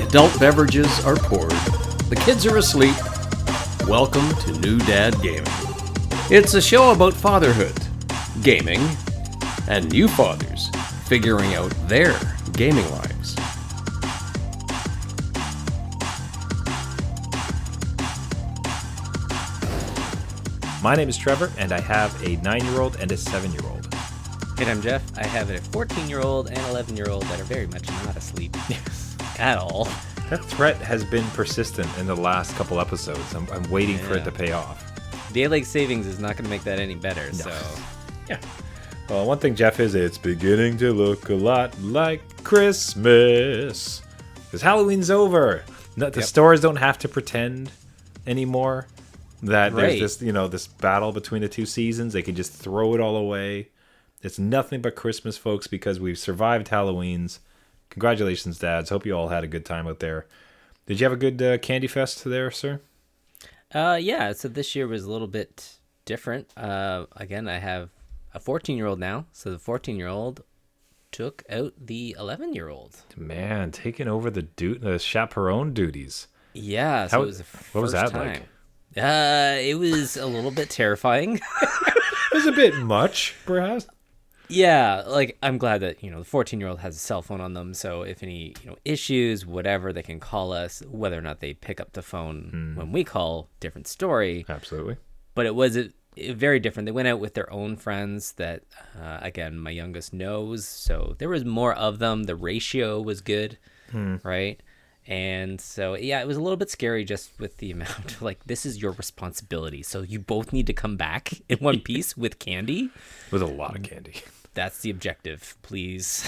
Adult beverages are poured. The kids are asleep. Welcome to New Dad Gaming. It's a show about fatherhood, gaming, and new fathers figuring out their gaming lives. My name is Trevor, and I have a 9-year-old and a 7-year-old. And I'm Jeff. I have a 14-year-old and 11-year-old that are very much not asleep at all. That threat has been persistent in the last couple episodes. I'm waiting for it to pay off. Daylight savings is not going to make that any better, so... Yeah. Well, one thing, Jeff, is it's beginning to look a lot like Christmas. Because Halloween's over. The stores don't have to pretend anymore that there's this, this battle between the two seasons. They can just throw it all away. It's nothing but Christmas, folks, because we've survived Halloween's. Congratulations, dads. Hope you all had a good time out there. Did you have a good Candy Fest there, sir? Yeah, so this year was a little bit different. Again, I have a 14-year-old now, so the 14-year-old took out the 11-year-old. Man, taking over the chaperone duties. Yeah, so it was the first what was that time. like? It was a little bit terrifying. It was a bit much, perhaps. Yeah, like I'm glad that, the 14-year-old has a cell phone on them, so if any, issues, whatever, they can call us. Whether or not they pick up the phone when we call, different story. Absolutely. But it was very different. They went out with their own friends that, again, my youngest knows, so there was more of them. The ratio was good, right? And so, yeah, it was a little bit scary just with the amount. Like, this is your responsibility, so you both need to come back in one piece with candy. With a lot of candy. That's the objective. Please.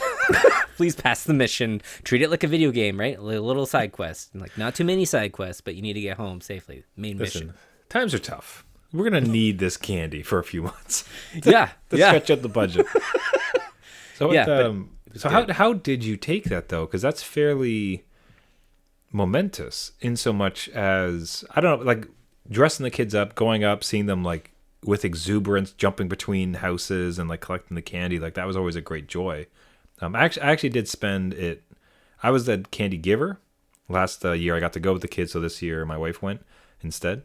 Please pass the mission. Treat it like a video game, right? A little side quest. Like, not too many side quests, but you need to get home safely. Mission. Times are tough. We're going to need this candy for a few months. To stretch out the budget. So, yeah, how did you take that, though? Because that's fairly momentous in so much as, I don't know, like dressing the kids up, going up, seeing them like with exuberance, jumping between houses and like collecting the candy. Like that was always a great joy. I actually did spend it. I was the candy giver last year. I got to go with the kids. So this year my wife went instead.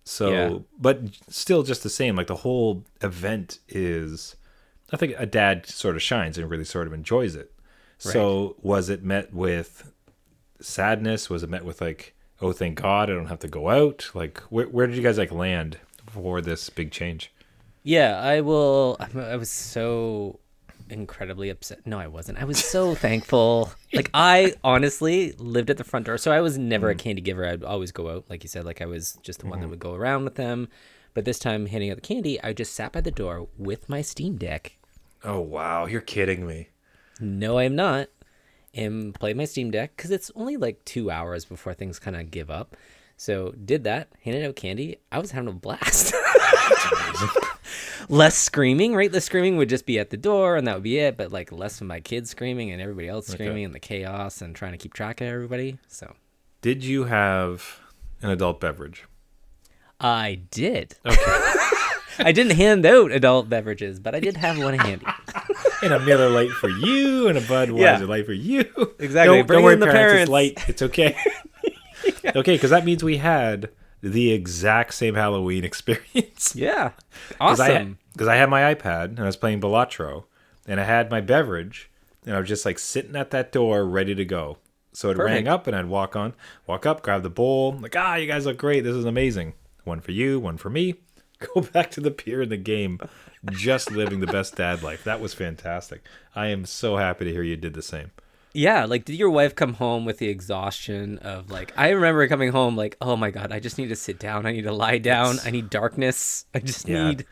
So, But still just the same, like the whole event is, I think a dad sort of shines and really sort of enjoys it. Right. So was it met with sadness? Was it met with like, oh, thank God I don't have to go out? Like, where did you guys like land for this big change? Yeah, I was so incredibly upset. No, I wasn't. I was so thankful. Like, I honestly lived at the front door, so I was never a candy giver. I'd always go out, like you said. Like, I was just the one that would go around with them. But this time, handing out the candy, I just sat by the door with my Steam Deck. Oh wow, you're kidding me. No, I'm not. And play my Steam Deck because it's only like 2 hours before things kind of give up. So did that, handed out candy. I was having a blast. Less screaming, right? The screaming would just be at the door and that would be it. But like less of my kids screaming and everybody else screaming and the chaos and trying to keep track of everybody. So, did you have an adult beverage? I did. Okay. I didn't hand out adult beverages, but I did have one handy. And a Miller Lite for you, and a Budweiser Light for you. Exactly. Don't worry, the parents. It's light. It's okay. Okay, because that means we had the exact same Halloween experience. Yeah. Awesome. Because I had my iPad, and I was playing Balatro, and I had my beverage, and I was just like sitting at that door ready to go. So it rang up, and I'd walk up, grab the bowl. Like, you guys look great. This is amazing. One for you, one for me. Go back to the pier in the game, just living the best dad life. That was fantastic. I am so happy to hear you did the same. Yeah, like, did your wife come home with the exhaustion of, like, I remember coming home like, oh my God, I just need to sit down. I need to lie down. I need darkness. I just need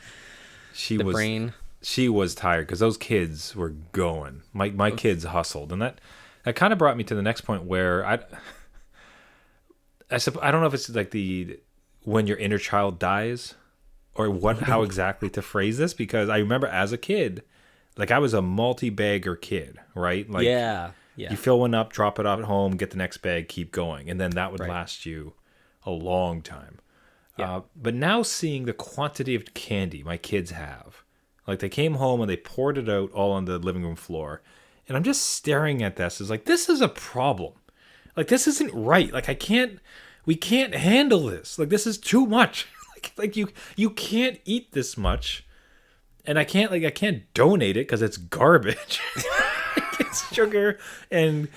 brain. She was tired because those kids were going. My kids hustled. And that kind of brought me to the next point where I don't know if it's like when your inner child dies or how exactly to phrase this, because I remember as a kid, like I was a multi-bagger kid, right? Like, yeah. You fill one up, drop it off at home, get the next bag, keep going. And then that would last you a long time. Yeah. But now seeing the quantity of candy my kids have, like they came home and they poured it out all on the living room floor. And I'm just staring at this. It's like, this is a problem. Like, this isn't right. Like, we can't handle this. Like, this is too much. like you can't eat this much. And I can't donate it because it's garbage. It's sugar and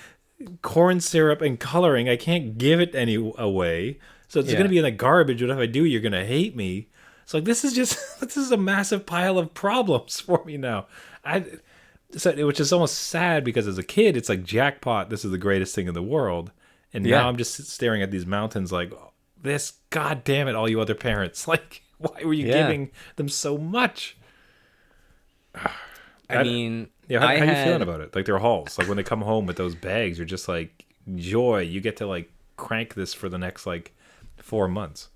corn syrup and coloring. I can't give it away. So it's going to be in the garbage. But if I do, you're going to hate me. It's like, this is a massive pile of problems for me now. Which is almost sad because as a kid, it's like jackpot. This is the greatest thing in the world. And now I'm just staring at these mountains like, this, God damn it, all you other parents. Like, why were you giving them so much? I mean, how are you feeling about it? Like, their hauls, like when they come home with those bags, you're just like, joy. You get to like crank this for the next like 4 months.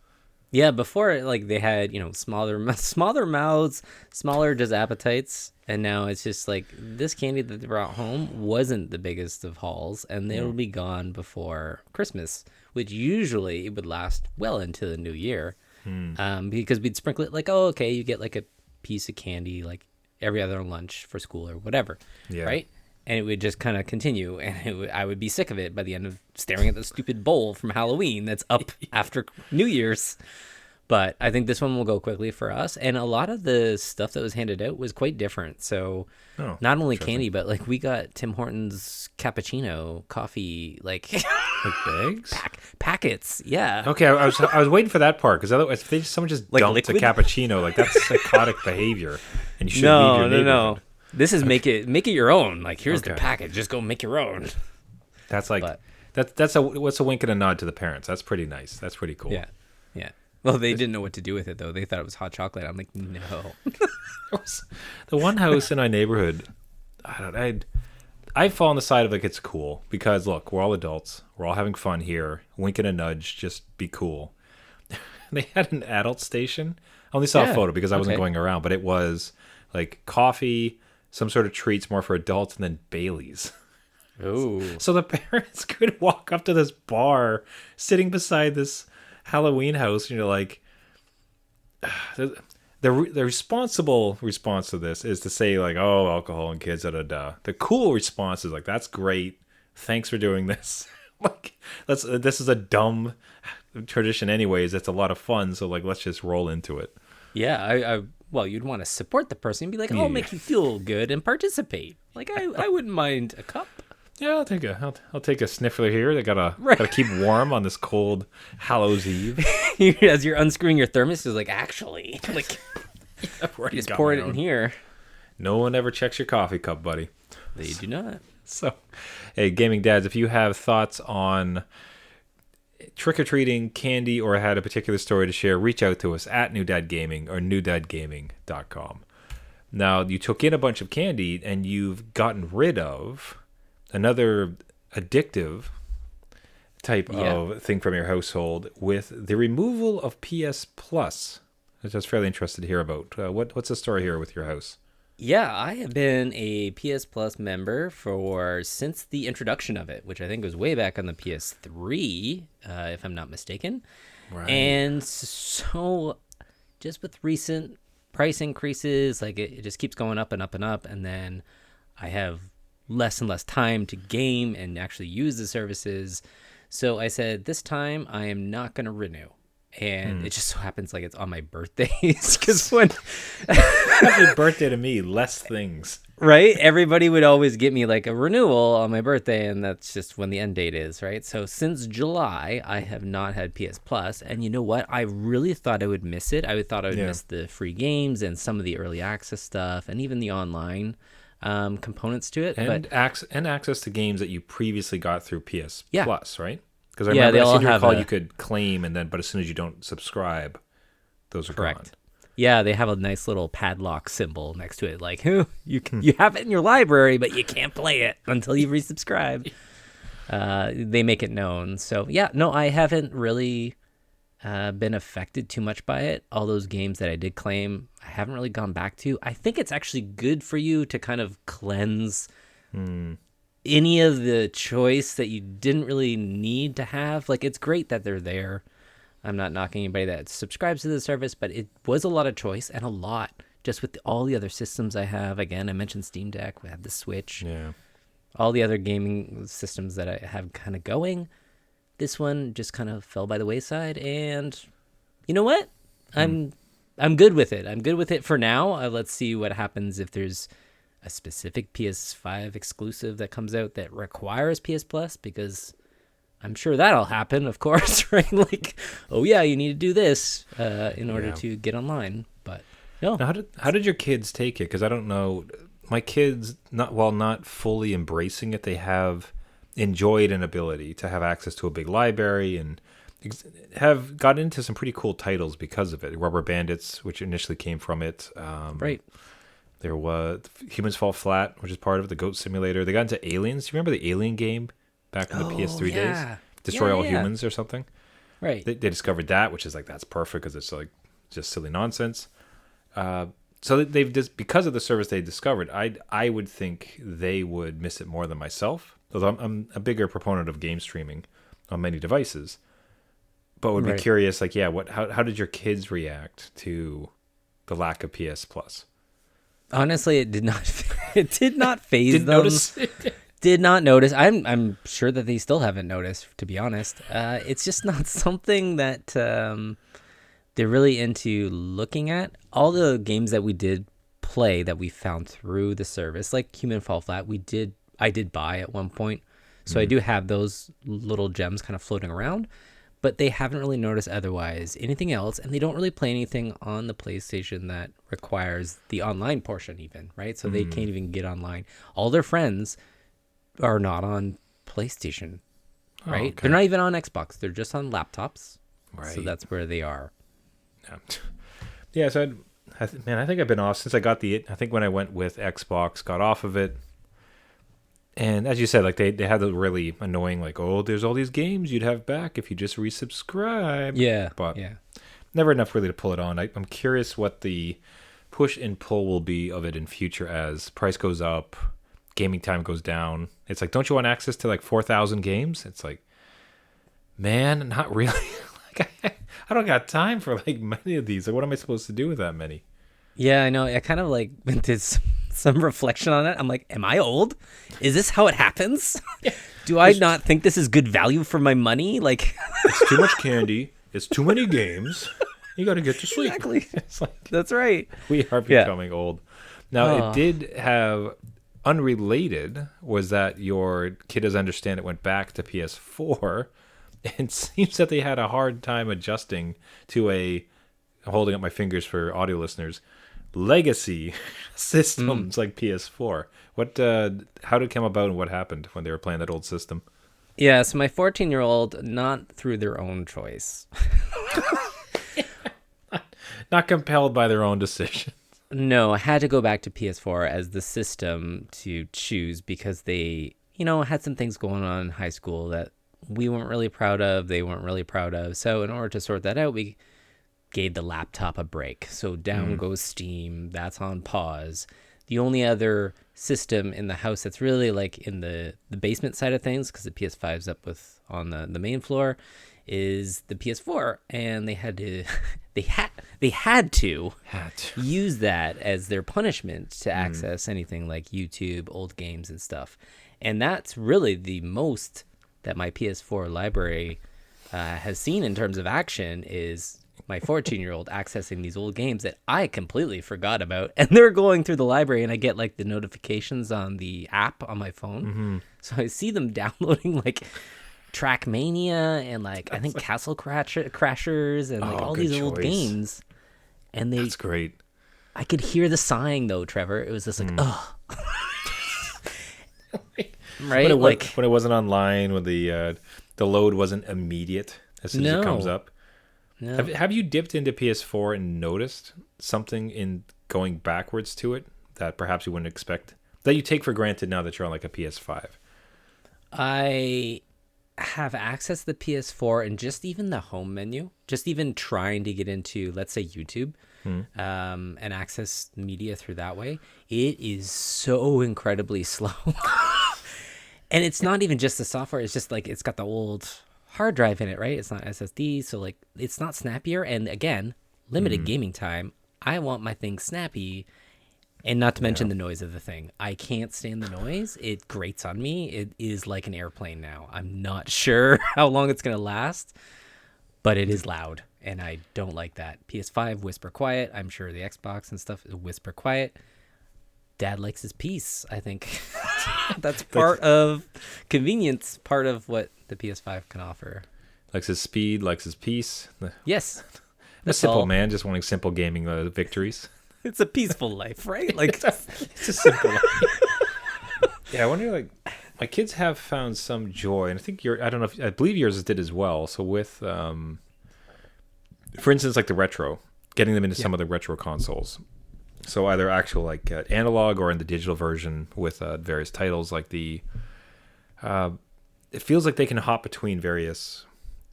Yeah, before like they had smaller mouths, smaller just appetites, and now it's just like this candy that they brought home wasn't the biggest of hauls, and they will be gone before Christmas, which usually it would last well into the new year, because we'd sprinkle it like, oh, okay, you get like a piece of candy like every other lunch for school or whatever, right? And it would just kind of continue, and I would be sick of it by the end of staring at the stupid bowl from Halloween that's up after New Year's. But I think this one will go quickly for us. And a lot of the stuff that was handed out was quite different. So not only candy, but like we got Tim Hortons cappuccino coffee, like bags, packets. Yeah. Okay, I was waiting for that part because otherwise, if someone just like dumped liquid? a cappuccino, like that's psychotic behavior, and you shouldn't leave your neighborhood. No. This is make it your own. Like, here's the package. Just go make your own. That's like what's a wink and a nod to the parents. That's pretty nice. That's pretty cool. Yeah. Well, they didn't know what to do with it though. They thought it was hot chocolate. I'm like, no. The one house in my neighborhood, I fall on the side of like it's cool because look, we're all adults. We're all having fun here. Wink and a nudge. Just be cool. They had an adult station. I only saw a photo because I wasn't going around, but it was like coffee, some sort of treats more for adults, and then Bailey's. Oh. So the parents could walk up to this bar sitting beside this Halloween house, and you're like, the responsible response to this is to say like, oh, alcohol and kids, da. The cool response is like, that's great. Thanks for doing this. Like, this is a dumb tradition anyways. It's a lot of fun. So like, let's just roll into it. Yeah. Well, you'd want to support the person and be like, I'll make you feel good and participate. Like, I wouldn't mind a cup. Yeah, I'll take a sniffler here. They gotta keep warm on this cold Hallows Eve. As you're unscrewing your thermos, it's like, actually, like, just pour it in here. No one ever checks your coffee cup, buddy. They do not. So, hey, gaming dads, if you have thoughts on trick-or-treating, candy, or had a particular story to share, reach out to us at New Dad Gaming or newdadgaming.com. Now, you took in a bunch of candy and you've gotten rid of another addictive type of thing from your household with the removal of PS Plus, which I was fairly interested to hear about. What's the story here with your house? Yeah, I have been a PS Plus member since the introduction of it, which I think was way back on the PS3, if I'm not mistaken. Right. And so just with recent price increases, like it just keeps going up and up and up. And then I have less and less time to game and actually use the services. So I said, this time I am not going to renew. And it just so happens like it's on my birthdays, because when happy birthday to me, less things, right? Everybody would always get me like a renewal on my birthday, and that's just when the end date is, right? So since July, I have not had PS Plus, and you know what? I really thought I would miss it. I thought I would miss the free games and some of the early access stuff, and even the online components to it, and access to games that you previously got through PS Plus, right? Because I they all seem to recall have you could claim, but as soon as you don't subscribe, those are gone. Yeah, they have a nice little padlock symbol next to it, like you have it in your library, but you can't play it until you resubscribe. They make it known. So yeah, no, I haven't really been affected too much by it. All those games that I did claim, I haven't really gone back to. I think it's actually good for you to kind of cleanse any of the choice that you didn't really need to have. Like, it's great that they're there. I'm not knocking anybody that subscribes to the service, but it was a lot of choice and a lot just with all the other systems I have. Again, I mentioned Steam Deck. We have the Switch. Yeah. All the other gaming systems that I have kind of going. this one just kind of fell by the wayside, and you know what? I'm good with it. I'm good with it for now. Let's see what happens if there's a specific PS5 exclusive that comes out that requires PS Plus, because I'm sure that'll happen, of course, right? Like, oh yeah, you need to do this in order to get online. But no. Now, how did your kids take it? Because I don't know. My kids, not fully embracing it, they have enjoyed an ability to have access to a big library and have got into some pretty cool titles because of it. Rubber Bandits, which initially came from it. Right. There was Humans Fall Flat, which is part of it, the Goat Simulator. They got into Aliens. Do you remember the Alien game back in the PS3 days? Destroy All Humans or something? Right. They discovered that, which is like, that's perfect because it's like just silly nonsense. So they've just, because of the service they discovered, I would think they would miss it more than myself. Although I'm a bigger proponent of game streaming on many devices, but would be curious, like, how did your kids react to the lack of PS Plus? Honestly, it did not phase Didn't them. notice. Did not notice. I'm sure that they still haven't noticed, to be honest. It's just not something that they're really into looking at. All the games that we did play that we found through the service, like Human Fall Flat, I did buy at one point. So I do have those little gems kind of floating around, but they haven't really noticed otherwise anything else. And they don't really play anything on the PlayStation that requires the online portion even, right? So they can't even get online. All their friends are not on PlayStation, right? Oh, okay. They're not even on Xbox. They're just on laptops. Right. So that's where they are. Yeah. So I think I've been off since I got I think when I went with Xbox, got off of it. And as you said, like they had the really annoying, like, oh, there's all these games you'd have back if you just resubscribe. Yeah. But yeah. never enough really to pull it on. I'm curious what the push and pull will be of it in future as price goes up, gaming time goes down. It's like, don't you want access to like 4,000 games? It's like, man, not really. Like I don't got time for like many of these. Like, what am I supposed to do with that many? Yeah, I know. I kind of like did some reflection on it. I'm like, am I old? Is this how it happens? Do I not think this is good value for my money? Like, it's too much candy. It's too many games. You got to get to sleep. Exactly. It's like, that's right. we are becoming old. Now, it did have unrelated was that your kid, as I understand it, went back to PS4, and seems that they had a hard time adjusting to I'm holding up my fingers for audio listeners, legacy systems like PS4. How did it come about and what happened when they were playing that old system? Yeah, so my 14-year-old, not through their own choice. Not compelled by their own decision. No, I had to go back to PS4 as the system to choose because they, had some things going on in high school that we weren't really proud of, they weren't really proud of. So in order to sort that out, we gave the laptop a break. So down goes Steam, that's on pause. The only other system in the house that's really like in the basement side of things, because the PS5's up on the main floor, is the PS4, and they had to use that as their punishment to access anything like YouTube, old games and stuff. And that's really the most that my PS4 library has seen in terms of action is my 14-year-old accessing these old games that I completely forgot about. And they're going through the library, and I get like the notifications on the app on my phone. So I see them downloading like Trackmania and like I think Castle Crashers and like all these old games. And that's great. I could hear the sighing though, Trevor. It was just like, oh. Right? When it wasn't online, when the load wasn't immediate as soon as it comes up. No. Have you dipped into PS4 and noticed something in going backwards to it that perhaps you wouldn't expect? That you take for granted now that you're on like a PS5? I have access to the PS4 and just even the home menu, just even trying to get into, let's say, YouTube and access media through that way. It is so incredibly slow. And it's not even just the software. It's just like it's got the old hard drive in it, right? It's not SSD, so like it's not snappier. And again, limited gaming time. I want my thing snappy, And not to mention the noise of the thing. I can't stand the noise. It grates on me. It is like an airplane now. I'm not sure how long it's going to last, but it is loud, and I don't like that. PS5, whisper quiet. I'm sure the Xbox and stuff is whisper quiet. Dad likes his peace, I think. That's part of convenience, part of what the PS5 can offer. Likes his speed, likes his peace. Yes. I'm a simple man, just wanting simple gaming victories. It's a peaceful life, right? Like It's a simple life. Yeah, I wonder, like, my kids have found some joy, and I think I believe yours did as well. So with, for instance, like the retro, getting them into some of the retro consoles. So either actual like analog or in the digital version with various titles, like it feels like they can hop between various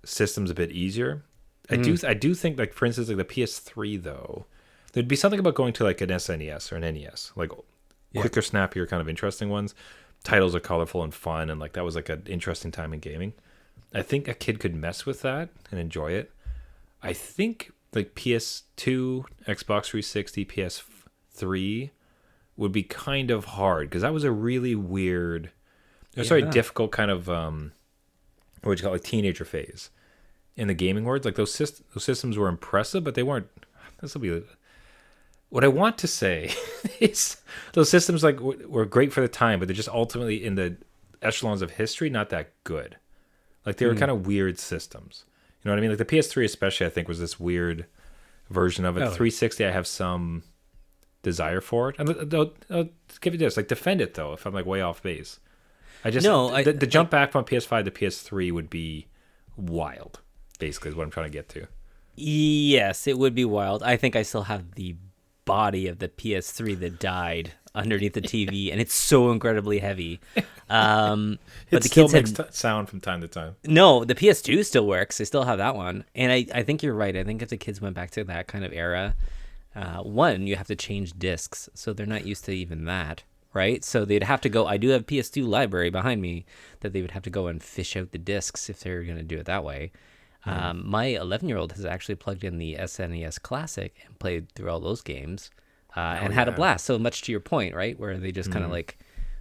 systems a bit easier. I do think, like, for instance, like the PS3 though, there'd be something about going to like an SNES or an NES, like quicker, snappier, kind of interesting ones. Titles are colorful and fun, and like that was like an interesting time in gaming. I think a kid could mess with that and enjoy it. I think like PS2, Xbox 360, PS3 would be kind of hard because that was a really weird, difficult kind of what you call like teenager phase in the gaming world. Like those systems were impressive, but they weren't. This will be what I want to say is those systems like were great for the time, but they're just ultimately in the echelons of history not that good. Like they were kind of weird systems. You know what I mean? Like the PS3 especially, I think, was this weird version of it. 360, I have some desire for it. I'll give you this, like, defend it though if I'm like way off base. The jump back from PS5 to PS3 would be wild. Basically, is what I'm trying to get to. Yes, it would be wild. I think I still have the body of the PS3 that died underneath the TV, and it's so incredibly heavy. But it still makes sound from time to time. No, the PS2 still works. I still have that one, and I think you're right. I think if the kids went back to that kind of era, one, you have to change discs, so they're not used to even that, right? So they'd have to go. I do have PS2 library behind me that they would have to go and fish out the discs if they're going to do it that way. My 11-year-old has actually plugged in the SNES Classic and played through all those games and had a blast. So much to your point, right? Where they just kind of like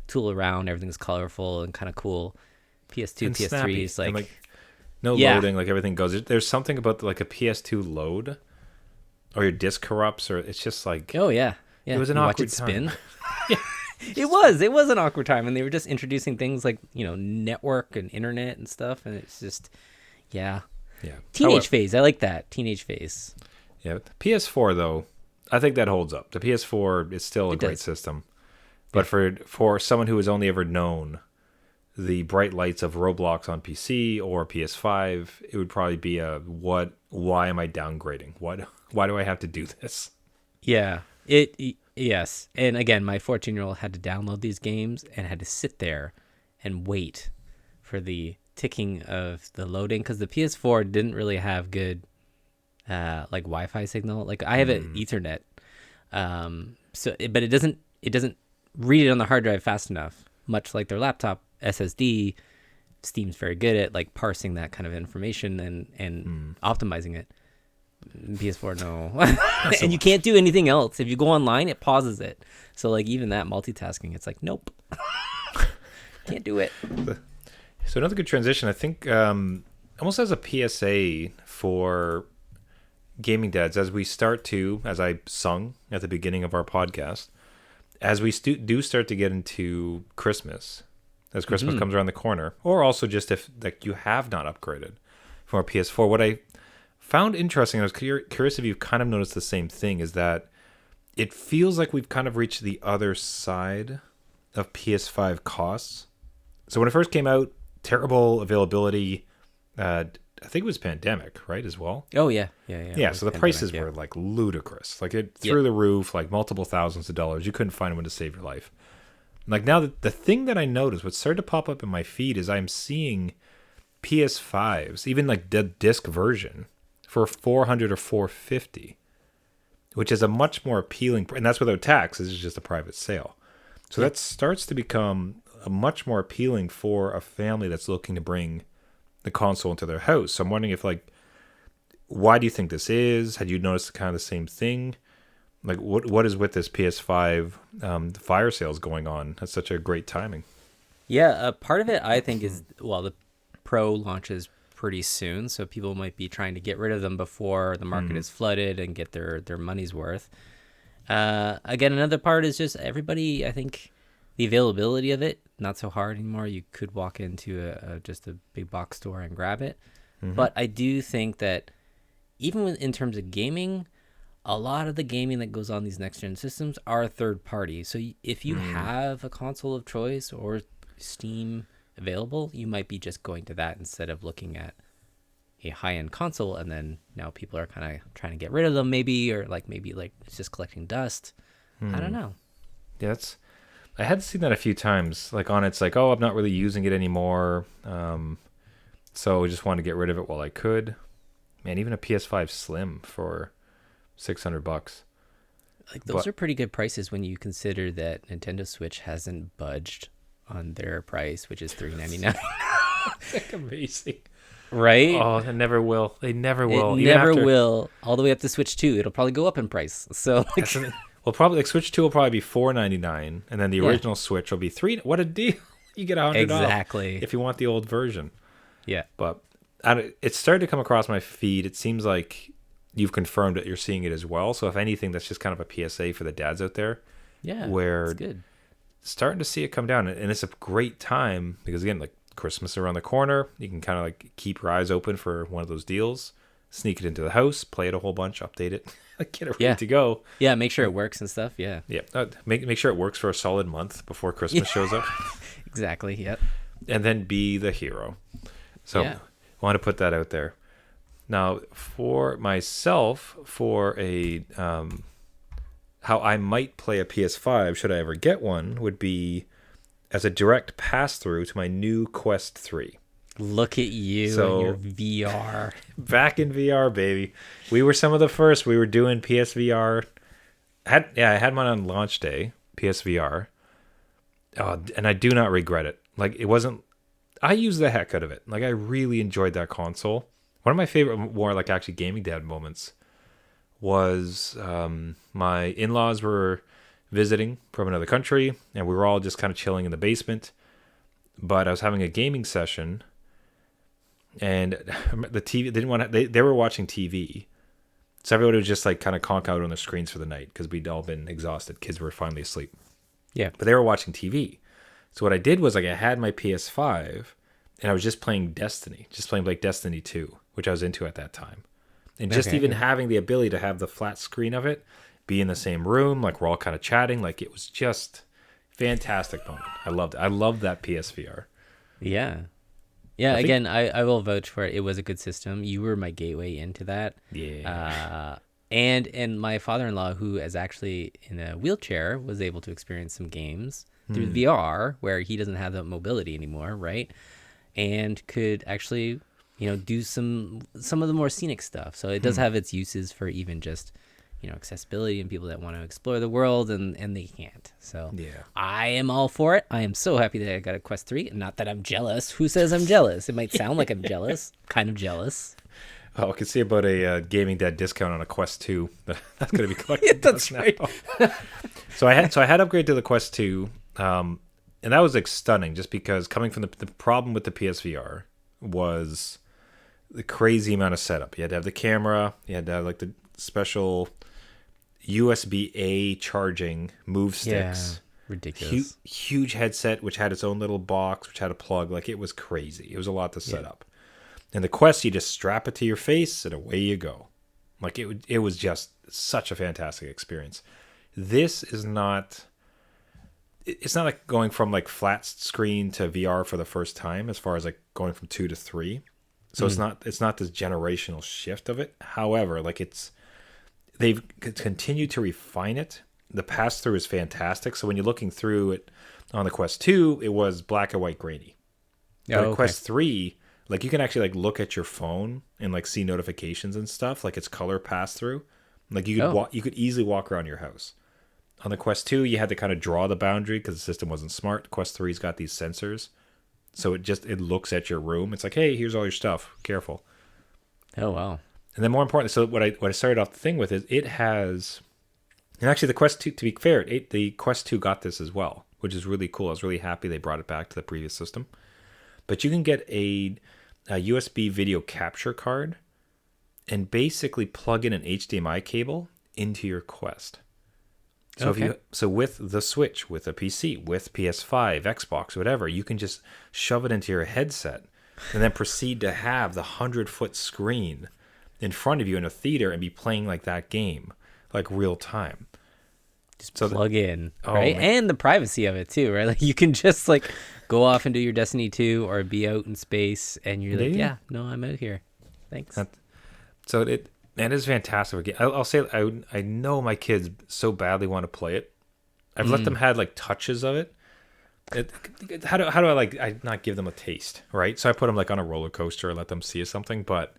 tool around, everything's colorful and kind of cool. PS2, and PS3 is like no loading, like everything goes. There's something about like a PS2 load or your disc corrupts, or it's just like, oh yeah. It was an awkward time. It was an awkward time, and they were just introducing things like, network and internet and stuff, and it's just teenage phase. I like that teenage phase. Yeah, PS4 though, I think that holds up. The PS4 is still a great system, but for someone who has only ever known the bright lights of Roblox on PC or PS5, it would probably be why am I downgrading? Why do I have to do this? Yeah, yes. And again, my 14-year-old had to download these games and had to sit there and wait for the ticking of the loading, because the PS4 didn't really have good like Wi-Fi signal. Like I have an Ethernet, but it doesn't read it on the hard drive fast enough. Much like their laptop SSD, Steam's very good at like parsing that kind of information and optimizing it. PS4, no. And you can't do anything else. If you go online, it pauses it. So like even that multitasking, it's like, nope. Can't do it. So another good transition, I think, almost as a PSA for gaming dads, as I sung at the beginning of our podcast, as we do start to get into Christmas, as Christmas comes around the corner, or also just if like you have not upgraded from a PS4, what I found interesting, I was curious if you've kind of noticed the same thing, is that it feels like we've kind of reached the other side of PS5 costs. So when it first came out, terrible availability. I think it was pandemic, right, as well? Oh, yeah. Yeah, so the prices were like ludicrous. Like it through the roof, like multiple thousands of dollars. You couldn't find one to save your life. Like now, the thing that I noticed, what started to pop up in my feed, is I'm seeing PS5s, even like the disc version, for $400 or $450, which is a much more appealing, and that's without tax. This is just a private sale. So that starts to become a much more appealing for a family that's looking to bring the console into their house. So I'm wondering if, like, why do you think this is? Had you noticed kind of the same thing? Like, what is with this PS5 fire sales going on? That's such a great timing. Yeah, part of it I think is, well, the Pro launches pretty soon, so people might be trying to get rid of them before the market is flooded and get their money's worth. Again, another part is just everybody, I think the availability of it, not so hard anymore. You could walk into just a big box store and grab it. But I do think that even in terms of gaming, a lot of the gaming that goes on these next gen systems are third party. So if you have a console of choice or Steam available, you might be just going to that instead of looking at a high-end console. And then now people are kind of trying to get rid of them, maybe, or maybe it's just collecting dust. I don't know. Yeah, I had seen that a few times. Like on it's like, oh, I'm not really using it anymore, so I just wanted to get rid of it while I could. Man, even a PS5 Slim for $600. Those are pretty good prices when you consider that Nintendo Switch hasn't budged on their price, which is $399. Amazing. Right? Oh, they never will. They never will. It never will. All the way up to Switch 2. It'll probably go up in price. So well, probably Switch 2 will probably be $499, and then the original Switch will be $3. What a deal! You get $100 exactly off if you want the old version. Yeah. But it's started to come across my feed. It seems like you've confirmed that you're seeing it as well. So if anything, that's just kind of a PSA for the dads out there. Yeah. Where it's good. Starting to see it come down, and it's a great time because again, like Christmas around the corner, you can kind of like keep your eyes open for one of those deals, sneak it into the house, play it a whole bunch, update it, get it ready to go. Yeah, make sure it works and stuff. Yeah. Make sure it works for a solid month before Christmas shows up. Exactly. Yep. And then be the hero. So I want to put that out there. Now, for myself, for a how I might play a PS5 should I ever get one would be as a direct pass-through to my new Quest 3. Look at you and your VR. Back in VR, baby. We were some of the first. We were doing PSVR. I had mine on launch day, PSVR. And I do not regret it. Like, it wasn't... I used the heck out of it. Like, I really enjoyed that console. One of my favorite, more like actually gaming dad moments was my in-laws were visiting from another country, and we were all just kind of chilling in the basement. But I was having a gaming session, and the TV they didn't want to. They were watching TV, so everybody was just like kind of conk out on the screens for the night because we'd all been exhausted. Kids were finally asleep. Yeah, but they were watching TV. So what I did was like I had my PS5, and I was just playing Destiny, like Destiny 2, which I was into at that time. And just even having the ability to have the flat screen of it, be in the same room, like we're all kind of chatting, like it was just fantastic moment. I loved it. I loved that PSVR. Yeah. Yeah, again, I will vouch for it. It was a good system. You were my gateway into that. Yeah. And my father-in-law, who is actually in a wheelchair, was able to experience some games through VR, where he doesn't have that mobility anymore, right? And could actually, do some of the more scenic stuff. So it does have its uses for even just, accessibility and people that want to explore the world and they can't. So I am all for it. I am so happy that I got a Quest 3. Not that I'm jealous. Who says I'm jealous? It might sound like I'm jealous. Kind of jealous. Oh, I can see about a gaming dad discount on a Quest 2. That's going to be collected. That's right. So I had upgraded to the Quest 2, and that was like stunning. Just because coming from the problem with the PSVR was the crazy amount of setup. You had to have the camera. You had to have like the special USB-A charging move sticks. Yeah, ridiculous. Huge headset, which had its own little box, which had a plug. Like, it was crazy. It was a lot to set up. And the Quest, you just strap it to your face and away you go. Like, it was just such a fantastic experience. This is not... It's not like going from like flat screen to VR for the first time, as far as like going from 2 to 3. So it's not this generational shift of it. However, like they've continued to refine it. The pass through is fantastic. So when you're looking through it on the Quest 2, it was black and white grainy. But Quest 3, like you can actually like look at your phone and like see notifications and stuff. Like it's color pass through. Like you could you could easily walk around your house. On the Quest 2, you had to kind of draw the boundary because the system wasn't smart. Quest 3's got these sensors. So it looks at your room. It's like, hey, here's all your stuff. Careful. Oh, wow. And then more importantly, so what I started off the thing with is it has And actually, the Quest 2, to be fair, the Quest 2 got this as well, which is really cool. I was really happy they brought it back to the previous system. But you can get a USB video capture card and basically plug in an HDMI cable into your Quest. So Okay. with the Switch, with a PC, with PS5, Xbox, whatever, you can just shove it into your headset and then proceed to have the 100-foot screen in front of you in a theater and be playing like that game, like real time. Just So plug in, Oh, right? man. And the privacy of it too, right? Like you can just like go off and do your Destiny 2 or be out in space and you're like, Yeah. yeah, no, I'm out here. Thanks. So it is fantastic. I'll say I know my kids so badly want to play it. I've let them had like touches of it. How do I not give them a taste, right? So I put them like on a roller coaster, let them see something, but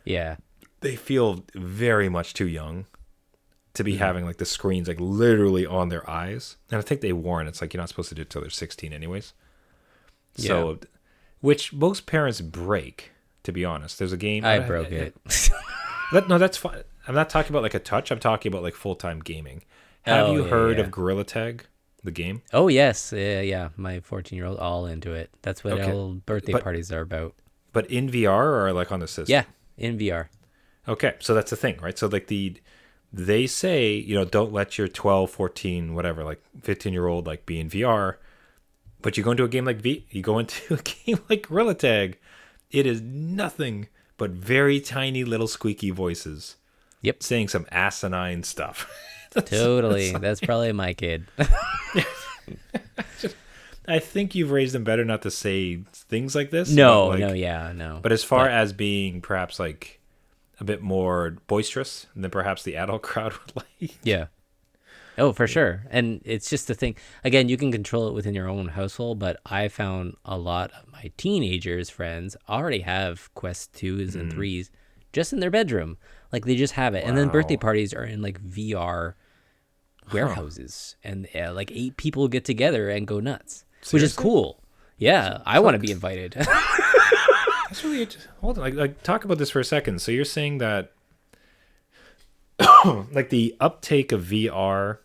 Yeah. they feel very much too young to be having like the screens like literally on their eyes. And I think they warn it's like you're not supposed to do it till they're 16 anyways. So, which most parents break, to be honest. There's a game I broke it. No, that's fine. I'm not talking about like a touch. I'm talking about like full-time gaming. Have Oh, you yeah, heard yeah. of Gorilla Tag, the game? Oh yes, yeah. My 14-year-old all into it. That's what Okay. all birthday But- parties are about. But in VR or like on the system? Yeah, in VR. Okay, so that's the thing, right? So like they say, don't let your 12, 14, whatever, like 15-year-old like be in VR. But you go into a game like you go into a game like Gorilla Tag, it is nothing but very tiny little squeaky voices. Yep. Saying some asinine stuff. Totally. That's probably my kid. I think you've raised them better not to say things like this. No, but, like, no, yeah, no. But as far as being perhaps like a bit more boisterous than perhaps the adult crowd would like. Yeah. Oh, for sure. And it's just the thing. Again, you can control it within your own household, but I found a lot of my teenagers' friends already have Quest 2s and 3s just in their bedroom. Like they just have it. And then birthday Wow. parties are in like VR warehouses. And like 8 people get together and go nuts, which is Seriously? cool. Yeah, I want to be invited. That's really hold on. Like talk about this for a second. So you're saying that like the uptake of VR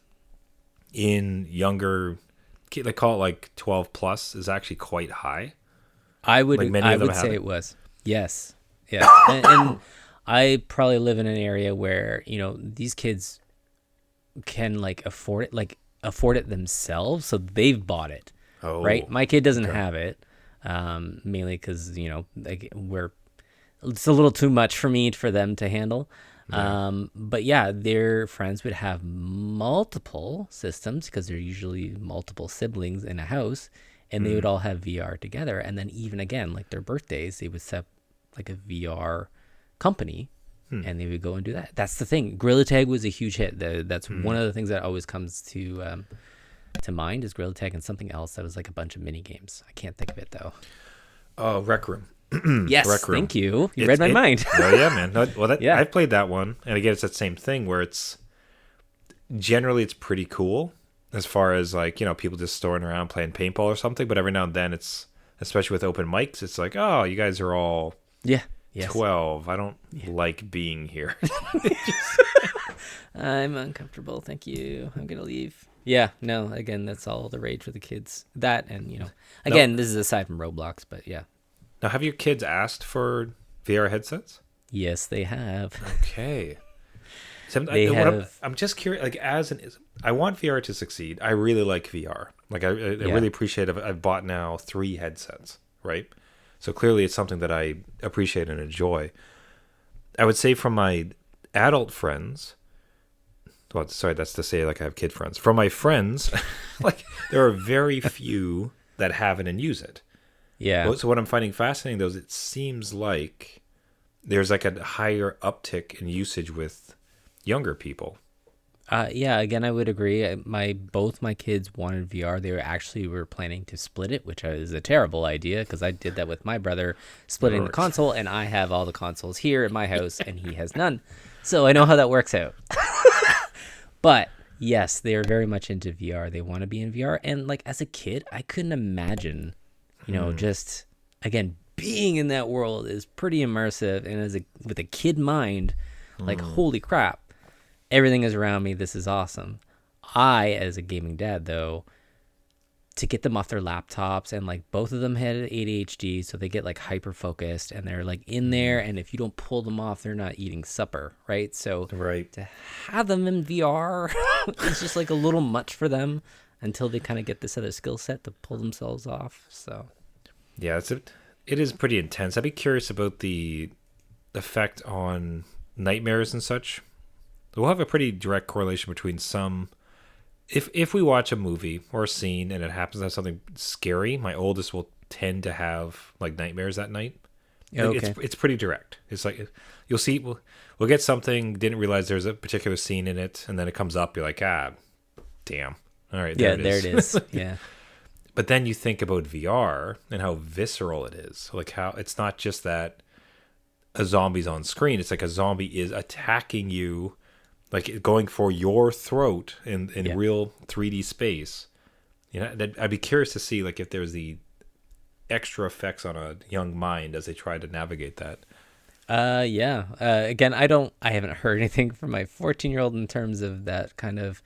in younger, like call it like 12 plus, is actually quite high. I would Like many I of them would have say it. it was. Yes. Yeah. and I probably live in an area where, these kids can like afford it themselves, so they've bought it. Oh, Right? My kid doesn't have it. Mainly cuz, like it's a little too much for them to handle. But yeah, their friends would have multiple systems because they're usually multiple siblings in a house, and they would all have VR together. And then even again, like their birthdays, they would set like a VR company and they would go and do that. That's the thing. Gorilla Tag was a huge hit. That's one of the things that always comes to mind is Gorilla Tag and something else that was like a bunch of mini games. I can't think of it though. Oh, Rec Room. Yes, Rec Room. thank you. You It's- read my mind. Oh yeah, man. No, well, Yeah. I've played that one, and again, it's that same thing where it's pretty cool as far as like people just storing around playing paintball or something. But every now and then, it's especially with open mics, it's like, oh, you guys are all Yeah. Yes. 12. I don't like being here. I'm uncomfortable. Thank you. I'm gonna leave. Yeah, no. Again, that's all the rage for the kids. That and again, this is aside from Roblox, but yeah. Now, have your kids asked for VR headsets? Yes, they have. Okay. So They have- I'm just curious. Like, I want VR to succeed. I really like VR. Like, I really appreciate it. I've bought now 3 headsets, right? So clearly, it's something that I appreciate and enjoy. I would say from my adult friends. Well, sorry, that's to say like I have kid friends. From my friends, like there are very few that have it and use it. Yeah. So what I'm finding fascinating though is it seems like there's like a higher uptick in usage with younger people. Yeah. Again, I would agree. Both my kids wanted VR. They were planning to split it, which is a terrible idea because I did that with my brother, splitting the Right. console, and I have all the consoles here at my house, and he has none. So I know how that works out. But yes, they are very much into VR. They want to be in VR, and like as a kid, I couldn't imagine, just again being in that world is pretty immersive, and with a kid mind, like holy crap. everything is around me. This is awesome. I, as a gaming dad, though, to get them off their laptops, and like both of them had ADHD, so they get like hyper focused and they're like in there, and if you don't pull them off, they're not eating supper, right? So Right. to have them in VR is just like a little much for them until they kind of get this other skill set to pull themselves off. So Yeah, it is pretty intense. I'd be curious about the effect on nightmares and such. We'll have a pretty direct correlation between some. If we watch a movie or a scene and it happens to have something scary, my oldest will tend to have like nightmares that night. Yeah, Like, okay. it's pretty direct. It's like you'll see we'll get something, didn't realize there's a particular scene in it, and then it comes up. You're like, damn. All right, yeah, there it is. Yeah. But then you think about VR and how visceral it is. Like how it's not just that a zombie's on screen. It's like a zombie is attacking you, like going for your throat in Yeah. real 3D space. You know, I'd be curious to see like if there's the extra effects on a young mind as they try to navigate that. Yeah. Again, I haven't heard anything from my 14-year-old in terms of that kind of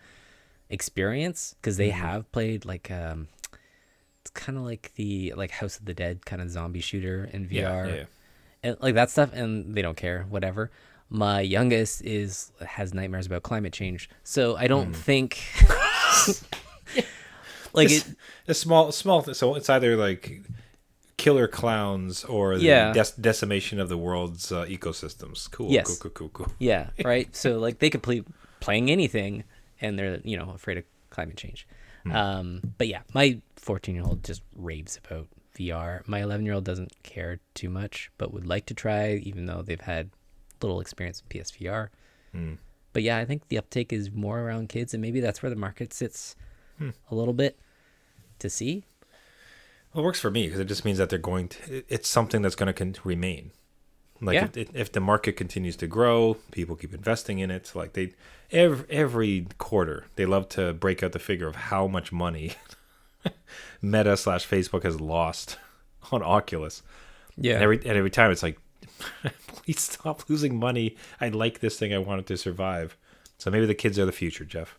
experience, because they have played like it's kind of like the like House of the Dead kind of zombie shooter in VR. Yeah. And like that stuff, and they don't care, whatever. My youngest has nightmares about climate change, so I don't think like it. A small thing. So it's either like killer clowns or the Yeah. decimation of the world's ecosystems. Cool. Yes. Cool. Yeah, right. So like they could play playing anything, and they're afraid of climate change. But yeah, my 14-year-old just raves about VR. My 11-year-old doesn't care too much, but would like to try, even though they've had little experience with PSVR. But yeah, I think the uptake is more around kids, and maybe that's where the market sits a little bit to see. Well, it works for me because it just means that they're going to. It's something that's going to remain. Like Yeah. if the market continues to grow, people keep investing in it. Like every quarter, they love to break out the figure of how much money Meta / Facebook has lost on Oculus. Yeah. And every time it's like, please stop losing money. I like this thing. I want it to survive. So maybe the kids are the future, Jeff.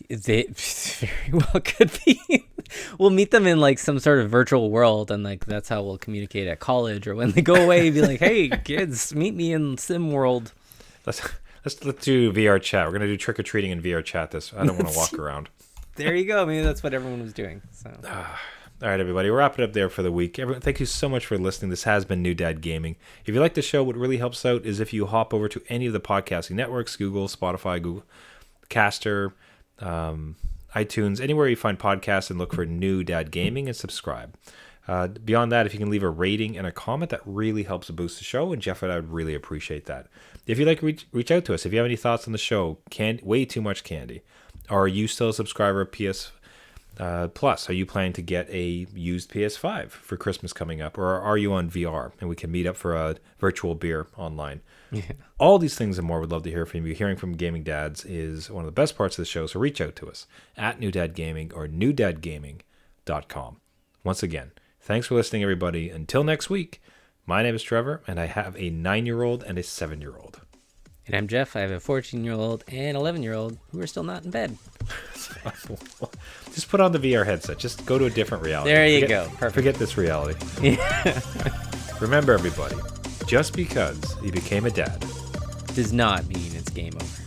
They very well could be. We'll meet them in like some sort of virtual world, and like that's how we'll communicate at college, or when they go away, be like, "Hey, kids, meet me in Sim World." Let's do VR chat. We're gonna do trick or treating in VR chat. I don't want to walk around. There you go. Maybe that's what everyone was doing. So All right, everybody, we'll wrap it up there for the week. Everyone, thank you so much for listening. This has been New Dad Gaming. If you like the show, what really helps out is if you hop over to any of the podcasting networks, Google, Spotify, Google Caster, iTunes, anywhere you find podcasts, and look for New Dad Gaming and subscribe. Beyond that, if you can leave a rating and a comment, that really helps boost the show, and Jeff and I would really appreciate that. If you'd like to reach out to us, if you have any thoughts on the show, way too much candy. Are you still a subscriber of PS Plus? Are you planning to get a used PS5 for Christmas coming up? Or are you on VR and we can meet up for a virtual beer online? Yeah. All these things and more, we'd love to hear from you. Hearing from gaming dads is one of the best parts of the show, so reach out to us at New Dad Gaming or newdadgaming.com. Once again, thanks for listening, everybody. Until next week, my name is Trevor, and I have a 9-year-old and a 7-year-old. And I'm Jeff. I have a 14-year-old and 11-year-old who are still not in bed. Just put on the VR headset. Just go to a different reality. There you go. Perfect. Forget this reality. Remember, everybody, just because you became a dad Does not mean it's game over.